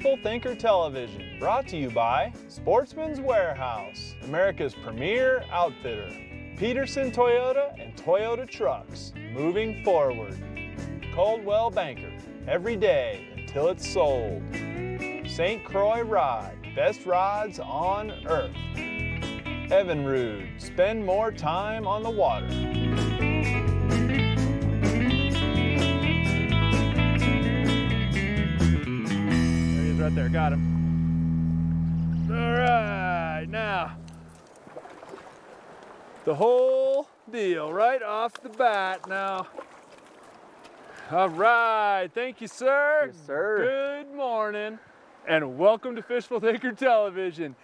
Fishful Thinker Television, brought to you by Sportsman's Warehouse, America's premier outfitter, Peterson Toyota and Toyota Trucks, moving forward. Coldwell Banker, every day until it's sold. St. Croix Rod, best rods on earth. Evinrude, spend more time on the water. Right there, got him. All right, now the whole deal right off the bat now. All right, thank you, sir. Yes, sir. Good morning, and welcome to Fishful Thinker Television.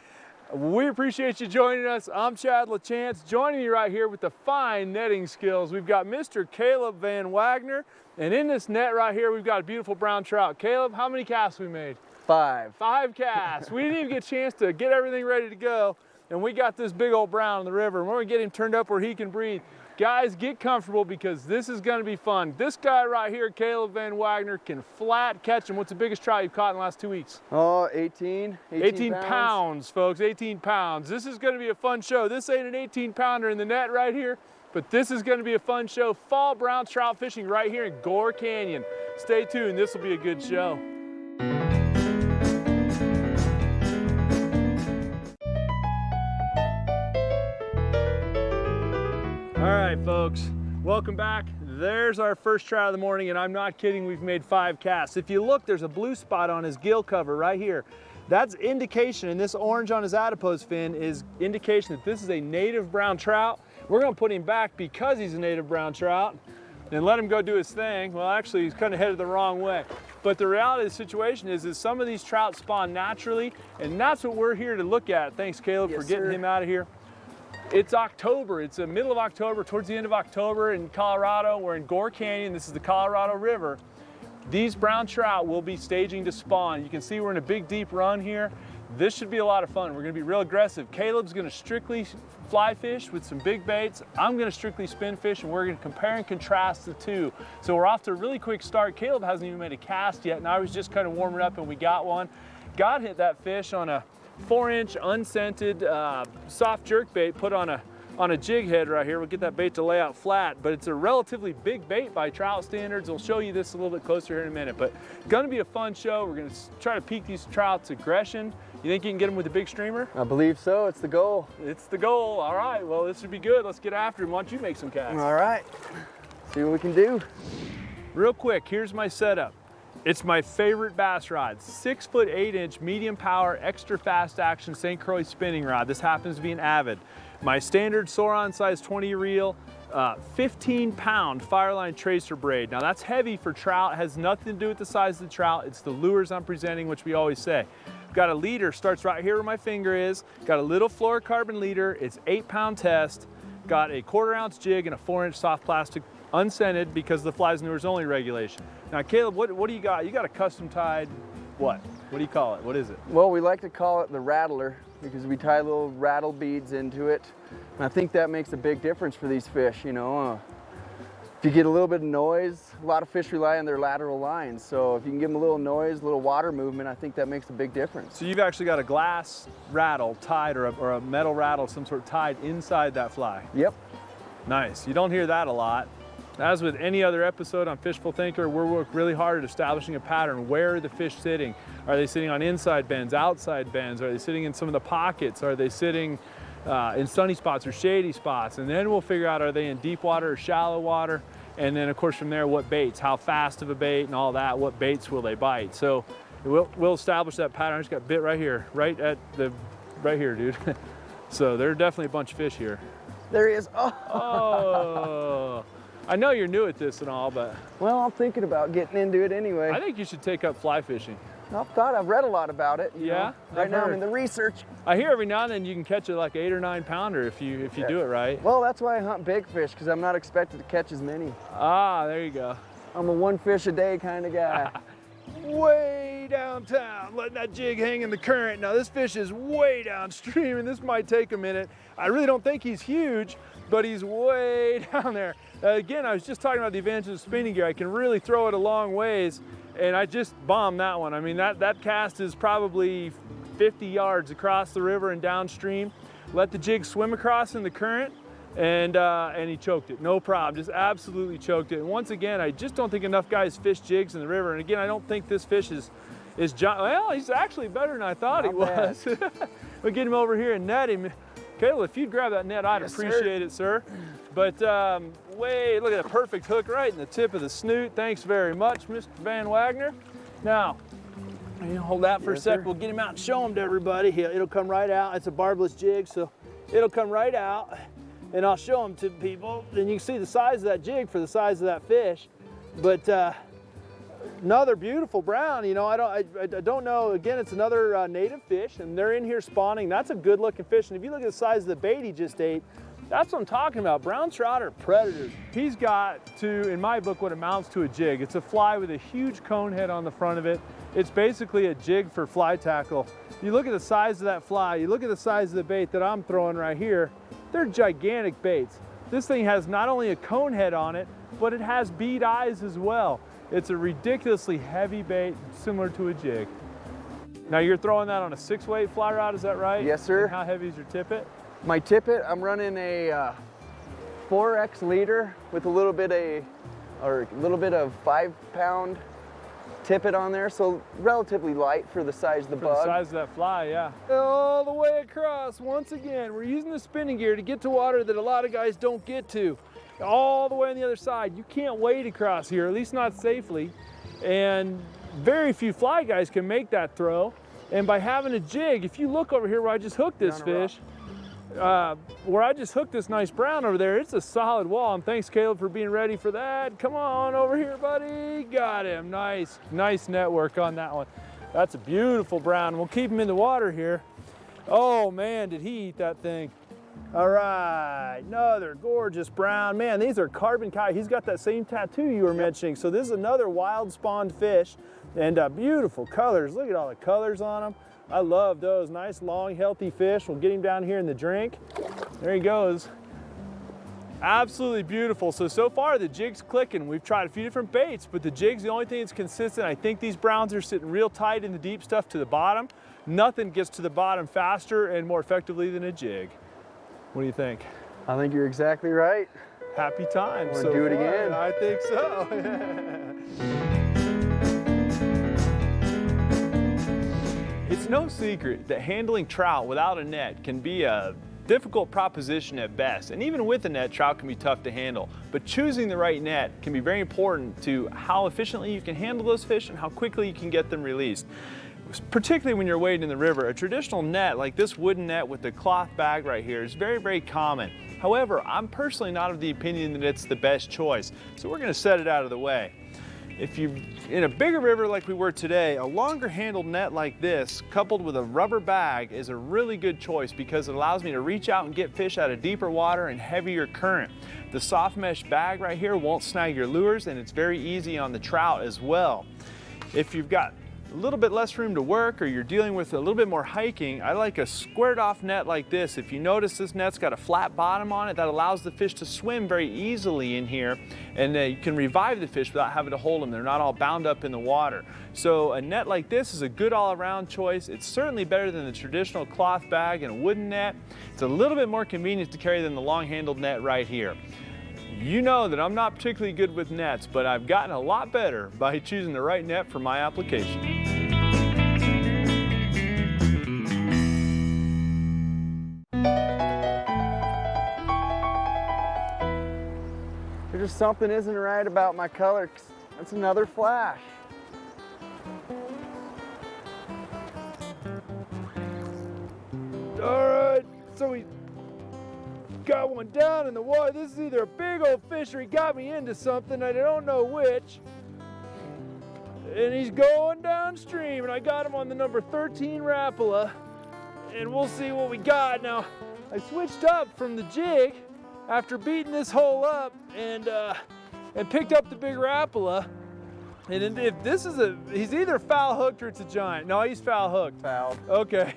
We appreciate you joining us. I'm Chad LaChance, joining you right here with the fine netting skills. We've got Mr. Caleb Van Wagner, and in this net right here, we've got a beautiful brown trout. Caleb, how many casts we made? 5. 5 casts. We didn't even get a chance to get everything ready to go, and we got this big old brown in the river, and we're gonna get him turned up where he can breathe. Guys, get comfortable because this is gonna be fun. This guy right here, Caleb Van Wagner, can flat catch him. What's the biggest trout you've caught in the last 2 weeks? Oh, 18 pounds, folks, 18 pounds. This is gonna be a fun show. This ain't an 18-pounder in the net right here, but this is gonna be a fun show. Fall brown trout fishing right here in Gore Canyon. Stay tuned, this will be a good show. All right, folks, welcome back. There's our first trout of the morning, and I'm not kidding, we've made 5 casts. If you look, there's a blue spot on his gill cover right here. That's indication, and this orange on his adipose fin is indication that this is a native brown trout. We're gonna put him back because he's a native brown trout and let him go do his thing. Well, actually, he's kind of headed the wrong way. But the reality of the situation is some of these trout spawn naturally, and that's what we're here to look at. Thanks, Caleb, for getting him out of here. It's October, it's the middle of October, towards the end of October in Colorado. We're in Gore Canyon, this is the Colorado River. These brown trout will be staging to spawn. You can see we're in a big deep run here. This should be a lot of fun. We're gonna be real aggressive. Caleb's gonna strictly fly fish with some big baits. I'm gonna strictly spin fish, and we're gonna compare and contrast the two. So we're off to a really quick start. Caleb hasn't even made a cast yet, and I was just kind of warming up and we got one. God hit that fish on a 4-inch unscented soft jerk bait put on a jig head right here. We'll get that bait to lay out flat, but it's a relatively big bait by trout standards. We'll show you this a little bit closer here in a minute, but gonna be a fun show. We're gonna try to pique these trout's aggression. You think you can get them with a big streamer? I believe so, it's the goal. It's the goal, all right. Well, this should be good. Let's get after him. Why don't you make some casts? All right, see what we can do. Real quick, here's my setup. It's my favorite bass rod, 6 foot 8 inch medium power, extra fast action St. Croix spinning rod. This happens to be an Avid. My standard Sauron size 20 reel, 15 pound Fireline tracer braid. Now that's heavy for trout, has nothing to do with the size of the trout. It's the lures I'm presenting, which we always say. Got a leader, starts right here where my finger is. Got a little fluorocarbon leader, it's 8-pound test. Got a 1/4 ounce jig and a 4-inch soft plastic unscented because of the flies and lures only regulation. Now, Caleb, what do you got? You got a custom tied, what? What do you call it? What is it? Well, we like to call it the rattler because we tie little rattle beads into it. And I think that makes a big difference for these fish, you know. If you get a little bit of noise, a lot of fish rely on their lateral lines. So if you can give them a little noise, a little water movement, I think that makes a big difference. So you've actually got a glass rattle tied or a metal rattle of some sort tied inside that fly? Yep. Nice. You don't hear that a lot. As with any other episode on Fishful Thinker, we're working really hard at establishing a pattern. Where are the fish sitting? Are they sitting on inside bends, outside bends? Are they sitting in some of the pockets? Are they sitting in sunny spots or shady spots? And then we'll figure out, are they in deep water or shallow water? And then of course from there, what baits, how fast of a bait and all that, what baits will they bite? So we'll establish that pattern. I just got bit right here, right here, dude. So there are definitely a bunch of fish here. There he is. Oh. I know you're new at this and all, but... Well, I'm thinking about getting into it anyway. I think you should take up fly fishing. I've read a lot about it. Yeah? Right now I'm in the research. I hear every now and then you can catch it like 8 or 9 pounder if you do it right. Well, that's why I hunt big fish, because I'm not expected to catch as many. Ah, there you go. I'm a 1 fish a day kind of guy. Way downtown, letting that jig hang in the current. Now this fish is way downstream and this might take a minute. I really don't think he's huge, but he's way down there. Again, I was just talking about the advantage of spinning gear. I can really throw it a long ways and I just bombed that one. I mean, that cast is probably 50 yards across the river and downstream. Let the jig swim across in the current, and he choked it, no problem, just absolutely choked it. And once again, I just don't think enough guys fish jigs in the river. And again, I don't think this fish is well, he's actually better than I thought he was. We'll get him over here and net him. Caleb, if you'd grab that net, I'd appreciate it, sir. But wait, look at that perfect hook right in the tip of the snoot. Thanks very much, Mr. Van Wagner. Now, you hold that for a sec. We'll get him out and show him to everybody. It'll come right out. It's a barbless jig, so it'll come right out, and I'll show him to people. And you can see the size of that jig for the size of that fish. But another beautiful brown. You know, I don't know. Again, it's another native fish, and they're in here spawning. That's a good-looking fish. And if you look at the size of the bait he just ate, that's what I'm talking about. Brown trout are predators. He's got to, in my book, what amounts to a jig. It's a fly with a huge cone head on the front of it. It's basically a jig for fly tackle. You look at the size of that fly, you look at the size of the bait that I'm throwing right here, they're gigantic baits. This thing has not only a cone head on it, but it has bead eyes as well. It's a ridiculously heavy bait, similar to a jig. Now you're throwing that on a 6-weight fly rod, is that right? Yes, sir. And how heavy is your tippet? My tippet, I'm running a 4X leader with a little bit of 5-pound tippet on there, so relatively light for the size of the bug. For the size of that fly, yeah. All the way across, once again, we're using the spinning gear to get to water that a lot of guys don't get to. All the way on the other side. You can't wade across here, at least not safely. And very few fly guys can make that throw. And by having a jig, if you look over here where I just hooked this fish, where I just hooked this nice brown over there, it's a solid wall. And thanks, Caleb, for being ready for that. Come on over here, buddy. Got him. Nice network on that one. That's a beautiful brown. We'll keep him in the water here. Oh man, did he eat that thing. All right, another gorgeous brown. Man, these are carbon coyote. He's got that same tattoo you were mentioning. So this is another wild spawned fish, and beautiful colors. Look at all the colors on them. I love those. Nice, long, healthy fish. We'll get him down here in the drink. There he goes. Absolutely beautiful. So far the jig's clicking. We've tried a few different baits, but the jig's the only thing that's consistent. I think these browns are sitting real tight in the deep stuff to the bottom. Nothing gets to the bottom faster and more effectively than a jig. What do you think? I think you're exactly right. Happy times. Want to do it again? I think so. It's no secret that handling trout without a net can be a difficult proposition at best. And even with a net, trout can be tough to handle. But choosing the right net can be very important to how efficiently you can handle those fish and how quickly you can get them released. Particularly when you're wading in the river, a traditional net like this wooden net with the cloth bag right here is very, very common. However, I'm personally not of the opinion that it's the best choice, so we're going to set it out of the way. If you're in a bigger river like we were today, a longer handled net like this coupled with a rubber bag is a really good choice because it allows me to reach out and get fish out of deeper water and heavier current. The soft mesh bag right here won't snag your lures, and it's very easy on the trout as well. If you've got a little bit less room to work or you're dealing with a little bit more hiking, I like a squared off net like this. If you notice, this net's got a flat bottom on it that allows the fish to swim very easily in here, and you can revive the fish without having to hold them. They're not all bound up in the water. So a net like this is a good all-around choice. It's certainly better than the traditional cloth bag and a wooden net. It's a little bit more convenient to carry than the long-handled net right here. You know that I'm not particularly good with nets, but I've gotten a lot better by choosing the right net for my application. There's just something isn't right about my color. That's another flash. All right, so we got one down in the water. This is either a big old fish or he got me into something. I don't know which. And he's going downstream, and I got him on the number 13 Rapala. And we'll see what we got. Now, I switched up from the jig after beating this hole up and picked up the big Rapala. And if this is he's either foul hooked or it's a giant. No, he's foul hooked. Foul. Okay.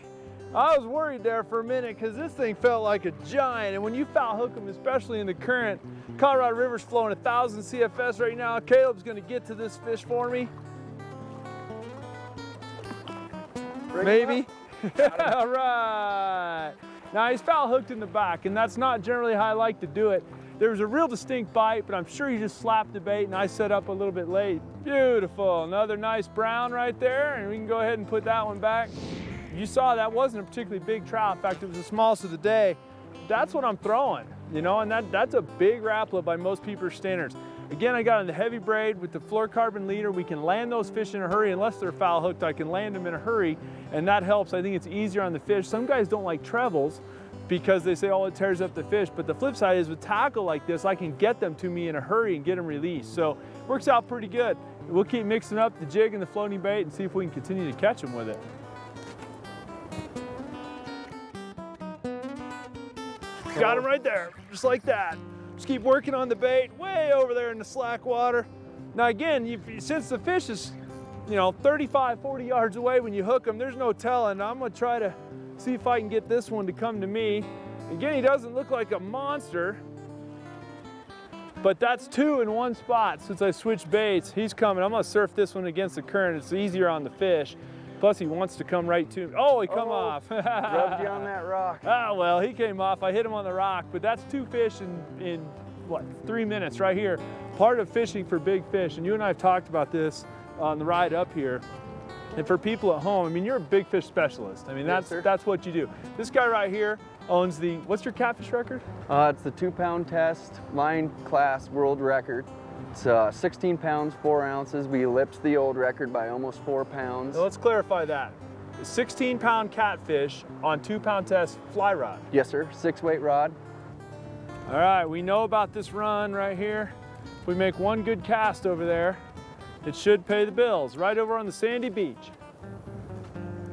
I was worried there for a minute because this thing felt like a giant, and when you foul hook them, especially in the current, Colorado River's flowing 1,000 CFS right now. Caleb's gonna get to this fish for me. Maybe. All right. Now he's foul hooked in the back, and that's not generally how I like to do it. There was a real distinct bite, but I'm sure he just slapped the bait and I set up a little bit late. Beautiful, another nice brown right there, and we can go ahead and put that one back. You saw that wasn't a particularly big trout. In fact, it was the smallest of the day. That's what I'm throwing, you know, and that's a big rapala by most people's standards. Again, I got on the heavy braid with the fluorocarbon leader. We can land those fish in a hurry. Unless they're foul hooked, I can land them in a hurry, and that helps. I think it's easier on the fish. Some guys don't like trebles because they say, oh, it tears up the fish. But the flip side is with tackle like this, I can get them to me in a hurry and get them released. So it works out pretty good. We'll keep mixing up the jig and the floating bait and see if we can continue to catch them with it. Got him right there, just like that. Just keep working on the bait way over there in the slack water. Now again, since the fish is, you know, 35, 40 yards away when you hook them, there's no telling. I'm gonna try to see if I can get this one to come to me. Again, he doesn't look like a monster, but that's two in one spot since I switched baits. He's coming. I'm gonna surf this one against the current. It's easier on the fish. Plus he wants to come right to me. Oh, he come off. Rubbed you on that rock. Ah, well, he came off. I hit him on the rock, but that's two fish in what, 3 minutes right here. Part of fishing for big fish, and you and I have talked about this on the ride up here. And for people at home, I mean, you're a big fish specialist. I mean, that's what you do. This guy right here owns the, what's your catfish record? It's the 2-pound test, line class world record. It's 16 pounds, 4 ounces. We ellipsed the old record by almost 4 pounds. Now let's clarify that. 16-pound catfish on 2-pound test fly rod. Yes, sir. 6-weight rod. All right, we know about this run right here. If we make one good cast over there, it should pay the bills. Right over on the sandy beach.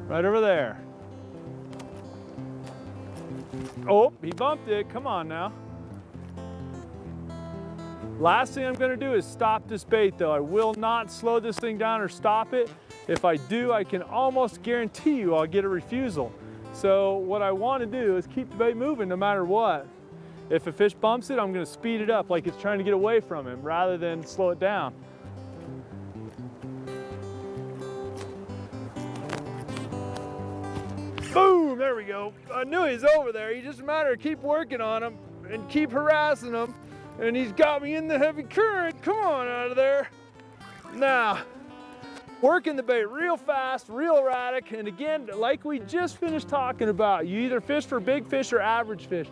Right over there. Oh, he bumped it. Come on now. Last thing I'm gonna do is stop this bait though. I will not slow this thing down or stop it. If I do, I can almost guarantee you I'll get a refusal. So what I wanna do is keep the bait moving no matter what. If a fish bumps it, I'm gonna speed it up like it's trying to get away from him rather than slow it down. Boom, there we go. I knew he's over there. You just a matter of keep working on him and keep harassing him. And he's got me in the heavy current. Come on out of there. Now, working the bait real fast, real erratic. And again, like we just finished talking about, you either fish for big fish or average fish.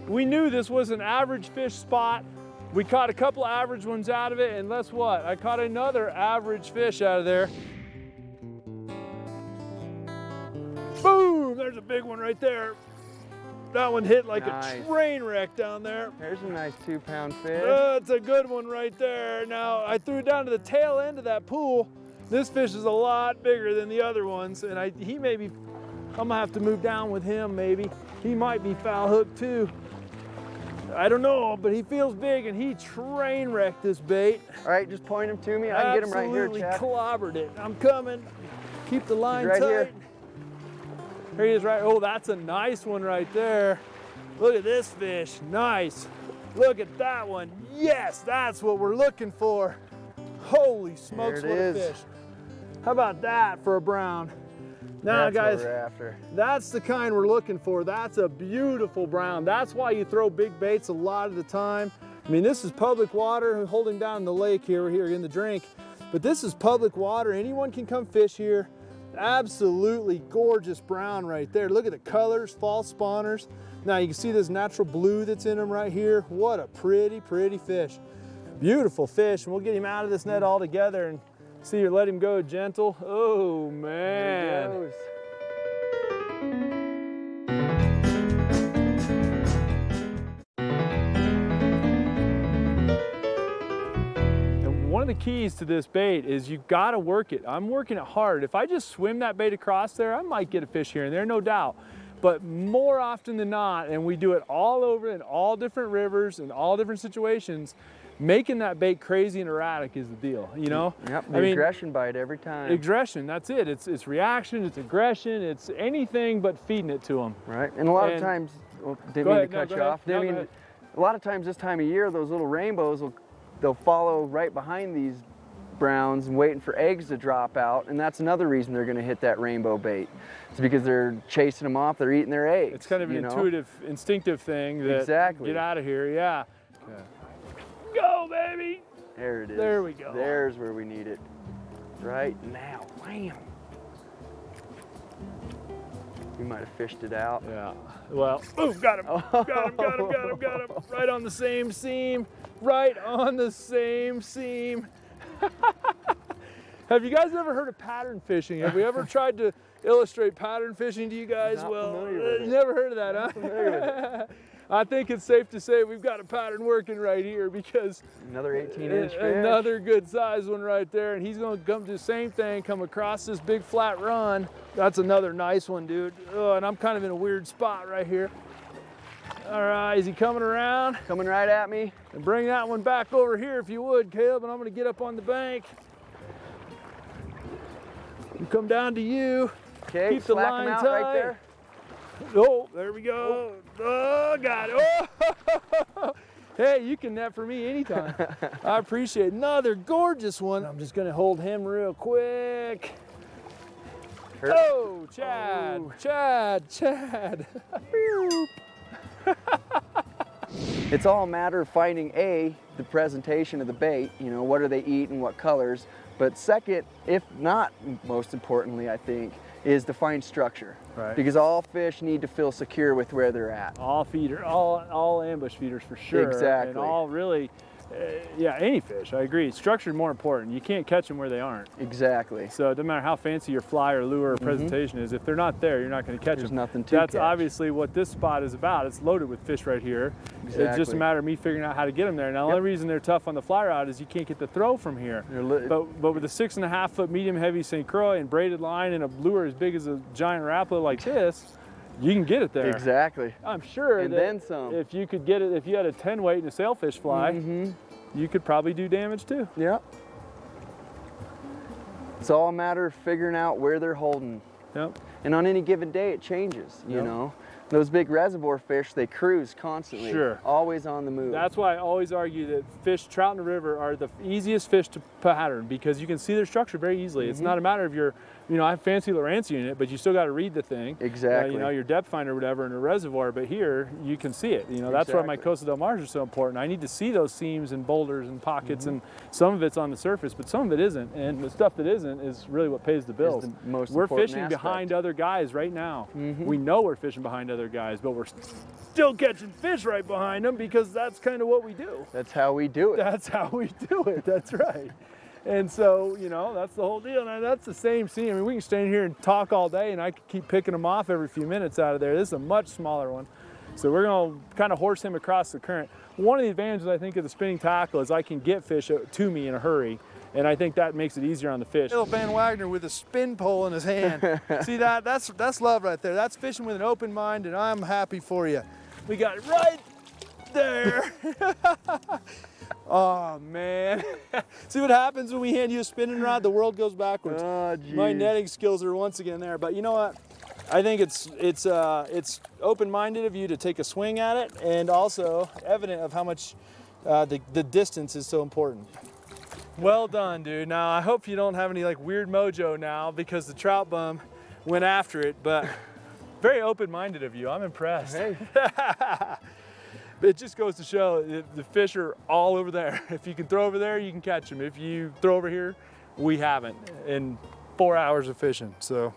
We knew this was an average fish spot. We caught a couple average ones out of it, and guess what? I caught another average fish out of there. Boom, there's a big one right there. That one hit like a train wreck down there. There's a nice 2-pound fish. It's a good one right there. Now, I threw it down to the tail end of that pool. This fish is a lot bigger than the other ones, and he may be, I'm gonna have to move down with him maybe. He might be foul hooked too. I don't know, but he feels big and he train wrecked this bait. All right, just point him to me. I can get him right here, Chad. Absolutely clobbered it. I'm coming. Keep the line right tight. Here. Here he is right, oh, that's a nice one right there. Look at this fish, nice. Look at that one, yes, that's what we're looking for. Holy smokes, what a fish. How about that for a brown? Now guys, that's the kind we're looking for. That's a beautiful brown. That's why you throw big baits a lot of the time. I mean, this is public water, holding down the lake here, we're here in the drink, but this is public water. Anyone can come fish here. Absolutely gorgeous brown right there. Look at the colors, fall spawners. Now you can see this natural blue that's in them right here. What a pretty, pretty fish. Beautiful fish, and we'll get him out of this net altogether and see you let him go gentle. Oh man. There he goes. One of the keys to this bait is you gotta work it. I'm working it hard. If I just swim that bait across there, I might get a fish here and there, no doubt. But more often than not, and we do it all over in all different rivers and all different situations, making that bait crazy and erratic is the deal, you know? Yep, the aggression bite every time. Aggression, that's it. It's reaction, it's aggression, it's anything but feeding it to them. Right, and a lot of times, didn't mean to cut you off. A lot of times this time of year, those little rainbows they'll follow right behind these browns and waiting for eggs to drop out, and that's another reason they're going to hit that rainbow bait. It's because they're chasing them off, they're eating their eggs. It's kind of an intuitive, instinctive thing that exactly. Get out of here, yeah. Okay. Go, baby! There it is. There we go. There's where we need it. Right now. Wham! We might have fished it out. Yeah. Well, ooh, got him. Got him, got him, got him, got him. Right on the same seam. Right on the same seam. Have you guys ever heard of pattern fishing? Have we ever tried to illustrate pattern fishing to you guys? Not well, familiar with it. You never heard of that, huh? Not familiar with it. I think it's safe to say we've got a pattern working right here because another 18-inch fish. Another good size one right there, and he's going to come do the same thing, come across this big flat run. That's another nice one, dude. Oh, and I'm kind of in a weird spot right here. All right, is he coming around? Coming right at me. And bring that one back over here if you would, Caleb, and I'm going to get up on the bank. And come down to you. Okay, keep the line out tight. right there. Oh, there we go. Oh, got it. Oh. Hey, you can net for me anytime. I appreciate it. Another gorgeous one. I'm just gonna hold him real quick. Oh, Chad, oh. Chad. It's all a matter of finding the presentation of the bait, you know, what do they eat and what colors. But second, if not most importantly, I think, is to find structure. Right. Because all fish need to feel secure with where they're at. All ambush feeders for sure. Exactly. And all really, yeah, any fish, I agree. Structure is more important. You can't catch them where they aren't. Exactly. So it doesn't matter how fancy your fly or lure or presentation is, if they're not there, you're not going to catch them. There's nothing to That's catch. obviously what this spot is about. It's loaded with fish right here. Exactly. It's just a matter of me figuring out how to get them there. Now, the only reason they're tough on the fly rod is you can't get the throw from here. But with a 6.5 foot medium heavy St. Croix and braided line and a lure as big as a giant Rapala like this, you can get it there. Exactly. I'm sure and that then some. if you could get it, if you had a 10 weight and a sailfish fly, you could probably do damage too. Yeah. It's all a matter of figuring out where they're holding. Yep. And on any given day, it changes, you know. Those big reservoir fish, they cruise constantly. Sure. Always on the move. That's why I always argue that trout in the river are the easiest fish to pattern because you can see their structure very easily. It's not a matter of your, you know, I have fancy Lowrance unit, but you still got to read the thing. Exactly. You know, your depth finder or whatever in a reservoir, but here you can see it. You know, that's why my Costa del Mars are so important. I need to see those seams and boulders and pockets, and some of it's on the surface, but some of it isn't. And the stuff that isn't is really what pays the bills. We're fishing behind other guys right now. We know we're fishing behind other guys, but we're still catching fish right behind them because that's kind of what we do. That's how we do it. That's how we do it. That's right. And so, you know, that's the whole deal. Now, that's the same scene. I mean, we can stand here and talk all day, and I could keep picking them off every few minutes out of there. This is a much smaller one. So we're going to kind of horse him across the current. One of the advantages, I think, of the spinning tackle is I can get fish to me in a hurry. And I think that makes it easier on the fish. Little Van Wagner with a spin pole in his hand. See that? That's love right there. That's fishing with an open mind, and I'm happy for you. We got it right there. Oh, man. See what happens when we hand you a spinning rod? The world goes backwards. Oh, geez. My netting skills are once again there. But you know what? I think it's open-minded of you to take a swing at it, and also evident of how much the distance is so important. Well done, dude. Now, I hope you don't have any like weird mojo now because the trout bum went after it, but very open-minded of you. I'm impressed. Hey. It just goes to show the fish are all over there. If you can throw over there, you can catch them. If you throw over here, we haven't in 4 hours of fishing. So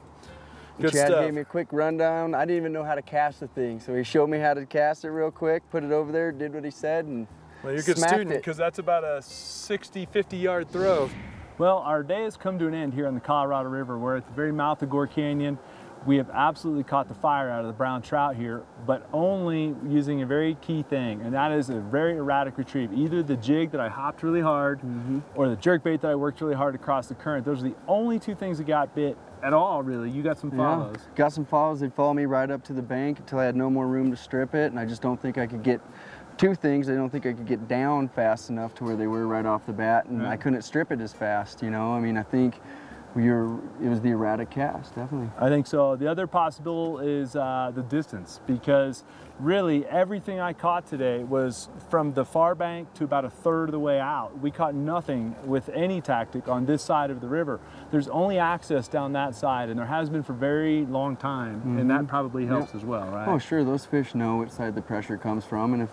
good Chad stuff. gave me a quick rundown. I didn't even know how to cast the thing, so he showed me how to cast it real quick, put it over there, did what he said, and well, you're a good student because that's about a 60, 50-yard throw. Well, our day has come to an end here on the Colorado River. We're at the very mouth of Gore Canyon. We have absolutely caught the fire out of the brown trout here, but only using a very key thing, and that is a very erratic retrieve. Either the jig that I hopped really hard or the jerkbait that I worked really hard across the current. Those are the only two things that got bit at all, really. You got some follows. Yeah, got some follows. They'd follow me right up to the bank until I had no more room to strip it, and I just don't think I could get two things. I don't think I could get down fast enough to where they were right off the bat, and I couldn't strip it as fast, you know? I mean, I think it was the erratic cast, definitely. I think so. The other possible is the distance, because really everything I caught today was from the far bank to about a third of the way out. We caught nothing with any tactic on this side of the river. There's only access down that side, and there has been for a very long time, and that probably helps as well, right? Oh, sure. Those fish know which side the pressure comes from, and if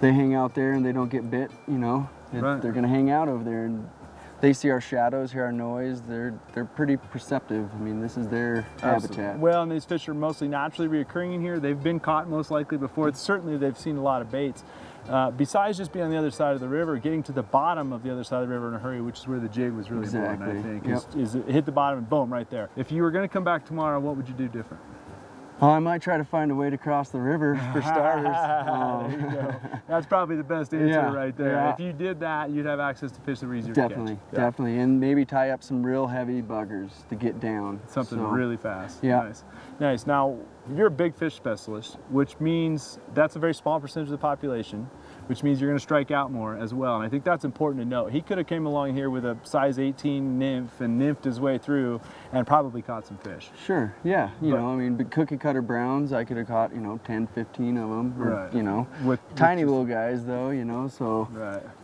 they hang out there and they don't get bit, you know, they're going to hang out over there. And they see our shadows, hear our noise. They're pretty perceptive. I mean, this is their habitat. Well, and these fish are mostly naturally reoccurring in here. They've been caught most likely before. Certainly, they've seen a lot of baits. Besides just being on the other side of the river, getting to the bottom of the other side of the river in a hurry, which is where the jig was really important, I think, is it hit the bottom and boom, right there. If you were going to come back tomorrow, what would you do different? Oh, I might try to find a way to cross the river for starters. There you go. That's probably the best answer right there. Yeah. If you did that, you'd have access to fish that were easier to catch. Definitely. And maybe tie up some real heavy buggers to get down. Something really fast. Yeah. Nice. Now, you're a big fish specialist, which means that's a very small percentage of the population, which means you're going to strike out more as well. And I think that's important to note. He could have came along here with a size 18 nymph and nymphed his way through and probably caught some fish. Sure, yeah. You know, I mean, cookie cutter browns, I could have caught, 10, 15 of them. Or, with tiny little guys, though, so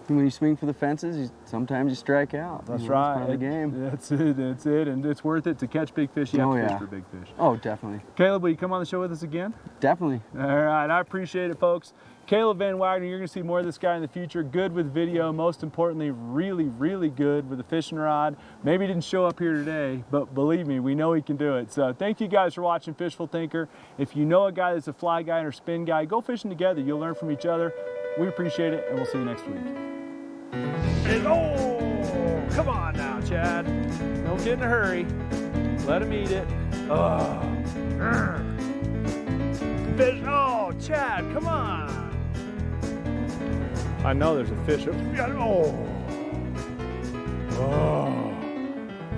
when you swing for the fences, sometimes you strike out. That's right. That's part of the game. That's it. And it's worth it to catch big fish. You have to fish for big fish. Oh, definitely. Caleb, will you come on the show with us again? Definitely. All right, I appreciate it, folks. Caleb Van Wagner, you're going to see more of this guy in the future. Good with video, most importantly, really, really good with a fishing rod. Maybe he didn't show up here today, but believe me, we know he can do it. So thank you guys for watching Fishful Thinker. If you know a guy that's a fly guy or spin guy, go fishing together. You'll learn from each other. We appreciate it, and we'll see you next week. And oh, come on now, Chad. Don't get in a hurry. Let him eat it. Oh, fish. Oh, Chad, come on. I know there's a fish. Oh.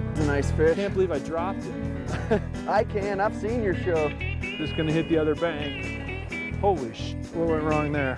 It's a nice fish. I can't believe I dropped it. I can. I've seen your show. Just gonna hit the other bank. Holy sh! What went wrong there?